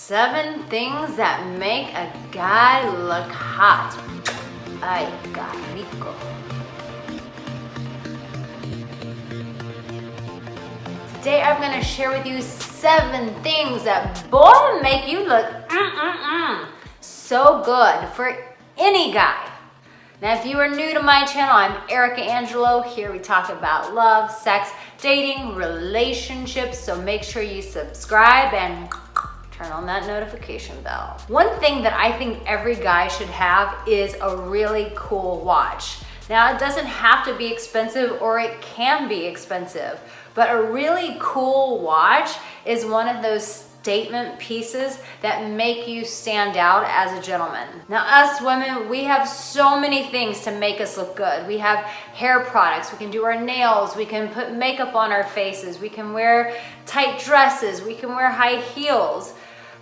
7 things that make a guy look hot. Ay, qué rico. Today I'm gonna share with you 7 things that boy make you look so good for any guy. Now, if you are new to my channel, I'm Arica Angelo. Here we talk about love, sex, dating, relationships. So make sure you subscribe and turn on that notification bell. One thing that I think every guy should have is a really cool watch. Now, it doesn't have to be expensive, or it can be expensive, but a really cool watch is one of those statement pieces that make you stand out as a gentleman. Now, us women, we have so many things to make us look good. We have hair products, we can do our nails, we can put makeup on our faces, we can wear tight dresses, we can wear high heels.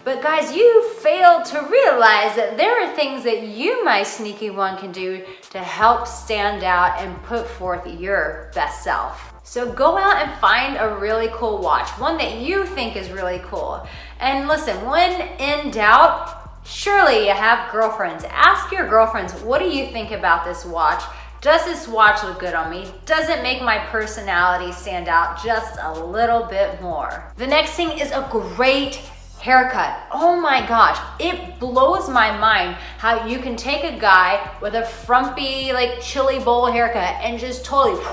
But guys, you fail to realize that there are things that you, my sneaky one, can do to help stand out and put forth your best self. So go out and find a really cool watch, one that you think is really cool. And listen, when in doubt, surely you have girlfriends. Ask your girlfriends, what do you think about this watch? Does this watch look good on me? Does it make my personality stand out just a little bit more? The next thing is a great haircut. Oh my gosh, it blows my mind how you can take a guy with a frumpy, like chili bowl haircut and just totally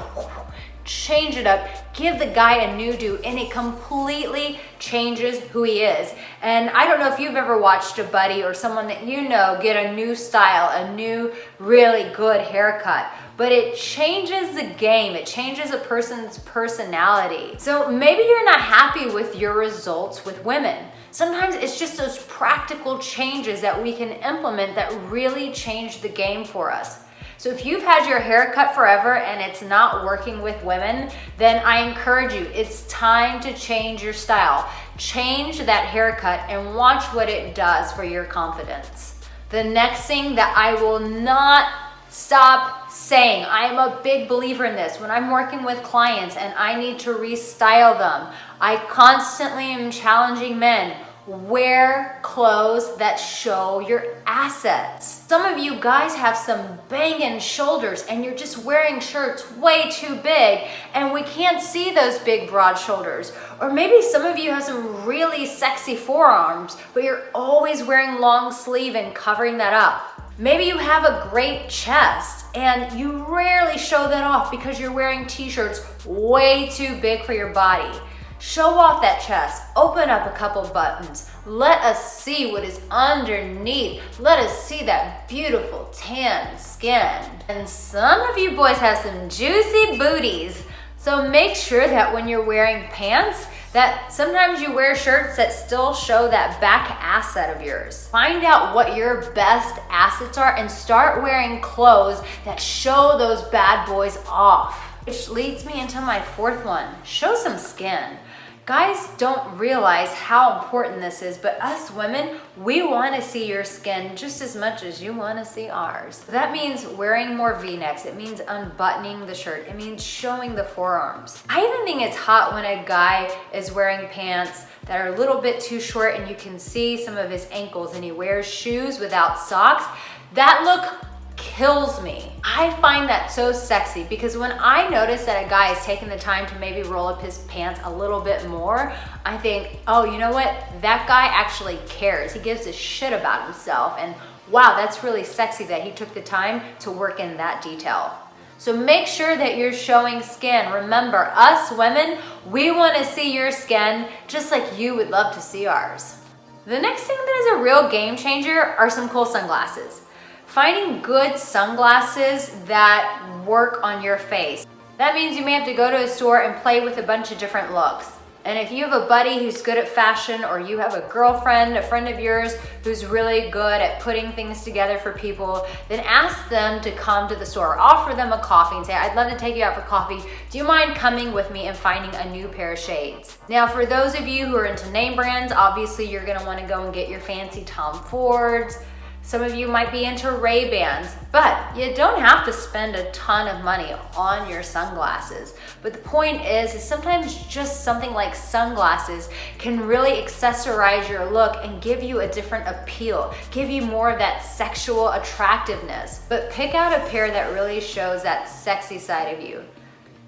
change it up, give the guy a new do, and it completely changes who he is. And I don't know if you've ever watched a buddy or someone that you know get a new style, a new really good haircut, but it changes the game. It changes a person's personality. So maybe you're not happy with your results with women. Sometimes it's just those practical changes that we can implement that really change the game for us. So if you've had your hair cut forever and it's not working with women, then I encourage you, it's time to change your style. Change that haircut and watch what it does for your confidence. The next thing that I will not stop saying, I am a big believer in this. When I'm working with clients and I need to restyle them, I constantly am challenging men. Wear clothes that show your assets. Some of you guys have some banging shoulders and you're just wearing shirts way too big and we can't see those big broad shoulders. Or maybe some of you have some really sexy forearms, but you're always wearing long sleeve and covering that up. Maybe you have a great chest and you rarely show that off because you're wearing t-shirts way too big for your body. Show off that chest, open up a couple buttons. Let us see what is underneath. Let us see that beautiful tan skin. And some of you boys have some juicy booties. So make sure that when you're wearing pants, that sometimes you wear shirts that still show that back asset of yours. Find out what your best assets are and start wearing clothes that show those bad boys off. Which leads me into my 4th one, show some skin. Guys don't realize how important this is, but us women, we want to see your skin just as much as you want to see ours. That means wearing more V-necks. It means unbuttoning the shirt. It means showing the forearms. I even think it's hot when a guy is wearing pants that are a little bit too short and you can see some of his ankles and he wears shoes without socks. That look kills me. I find that so sexy because when I notice that a guy is taking the time to maybe roll up his pants a little bit more, I think, oh, you know what? That guy actually cares. He gives a shit about himself. And wow, that's really sexy that he took the time to work in that detail. So make sure that you're showing skin. Remember, us women, we want to see your skin just like you would love to see ours. The next thing that is a real game changer are some cool sunglasses. Finding good sunglasses that work on your face. That means you may have to go to a store and play with a bunch of different looks. And if you have a buddy who's good at fashion, or you have a girlfriend, a friend of yours who's really good at putting things together for people, then ask them to come to the store. Offer them a coffee and say, I'd love to take you out for coffee. Do you mind coming with me and finding a new pair of shades? Now, for those of you who are into name brands, obviously you're gonna wanna go and get your fancy Tom Fords, Some of you might be into Ray-Bans, but you don't have to spend a ton of money on your sunglasses. But the point is sometimes just something like sunglasses can really accessorize your look and give you a different appeal, give you more of that sexual attractiveness. But pick out a pair that really shows that sexy side of you.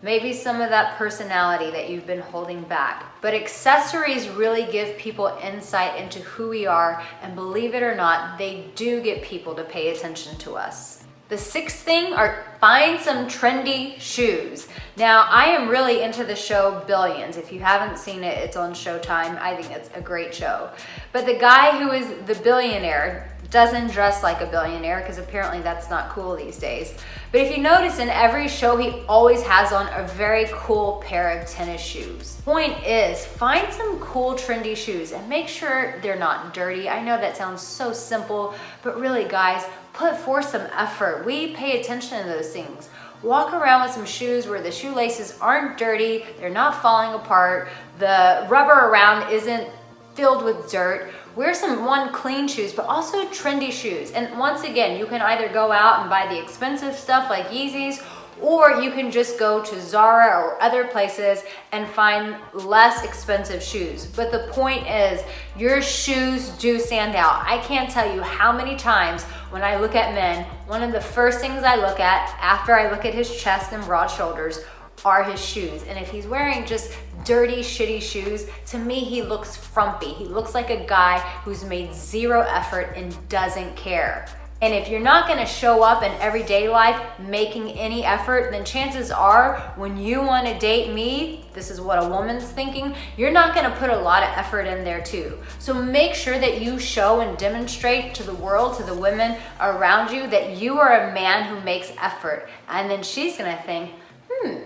Maybe some of that personality that you've been holding back. But accessories really give people insight into who we are, and believe it or not, they do get people to pay attention to us. The sixth thing are find some trendy shoes. Now, I am really into the show Billions. If you haven't seen it, it's on Showtime. I think it's a great show. But the guy who is the billionaire doesn't dress like a billionaire because apparently that's not cool these days. But if you notice, in every show, he always has on a very cool pair of tennis shoes. Point is, find some cool trendy shoes and make sure they're not dirty. I know that sounds so simple, but really guys, put forth some effort. We pay attention to those things. Walk around with some shoes where the shoelaces aren't dirty, they're not falling apart, the rubber around isn't filled with dirt. Wear some clean shoes, but also trendy shoes. And once again, you can either go out and buy the expensive stuff like Yeezys, or you can just go to Zara or other places and find less expensive shoes. But the point is, your shoes do stand out. I can't tell you how many times when I look at men, one of the first things I look at after I look at his chest and broad shoulders are his shoes. And if he's wearing just dirty, shitty shoes, to me, he looks frumpy. He looks like a guy who's made zero effort and doesn't care. And if you're not gonna show up in everyday life making any effort, then chances are when you wanna date me, this is what a woman's thinking, you're not gonna put a lot of effort in there too. So make sure that you show and demonstrate to the world, to the women around you, that you are a man who makes effort. And then she's gonna think,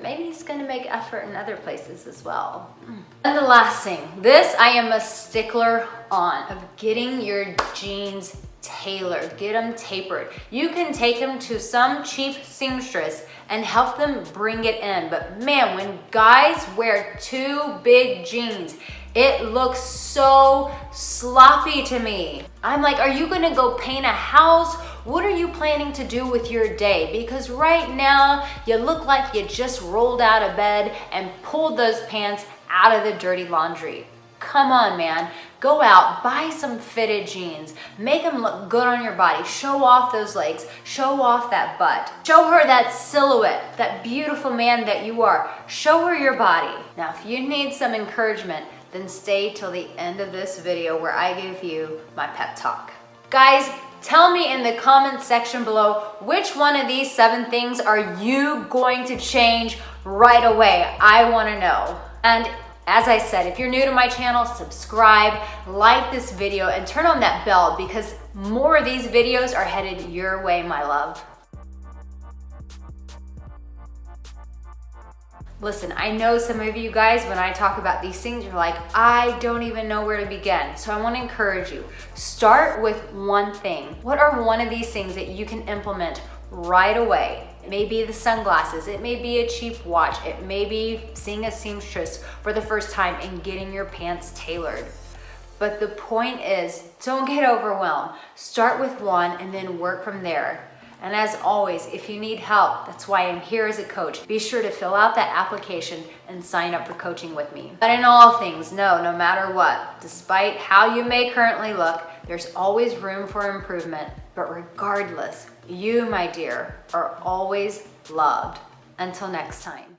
maybe he's gonna make effort in other places as well. And the last thing, this I am a stickler on, of getting your jeans tailored, get them tapered. You can take them to some cheap seamstress and help them bring it in. But man, when guys wear too big jeans, it looks so sloppy to me. I'm like, are you gonna go paint a house? What are you planning to do with your day? Because right now, you look like you just rolled out of bed and pulled those pants out of the dirty laundry. Come on, man. Go out, buy some fitted jeans, make them look good on your body, show off those legs, show off that butt, show her that silhouette, that beautiful man that you are. Show her your body. Now, if you need some encouragement, then stay till the end of this video where I give you my pep talk. Guys, tell me in the comment section below, which one of these 7 things are you going to change right away? I wanna know. And as I said, if you're new to my channel, subscribe, like this video, and turn on that bell because more of these videos are headed your way, my love. Listen, I know some of you guys, when I talk about these things, you're like, I don't even know where to begin. So I want to encourage you, start with one thing. What are one of these things that you can implement right away? It may be the sunglasses, it may be a cheap watch, it may be seeing a seamstress for the first time and getting your pants tailored. But the point is, don't get overwhelmed. Start with one and then work from there. And as always, if you need help, that's why I'm here as a coach. Be sure to fill out that application and sign up for coaching with me. But in all things, no matter what, despite how you may currently look, there's always room for improvement. But regardless, you, my dear, are always loved. Until next time.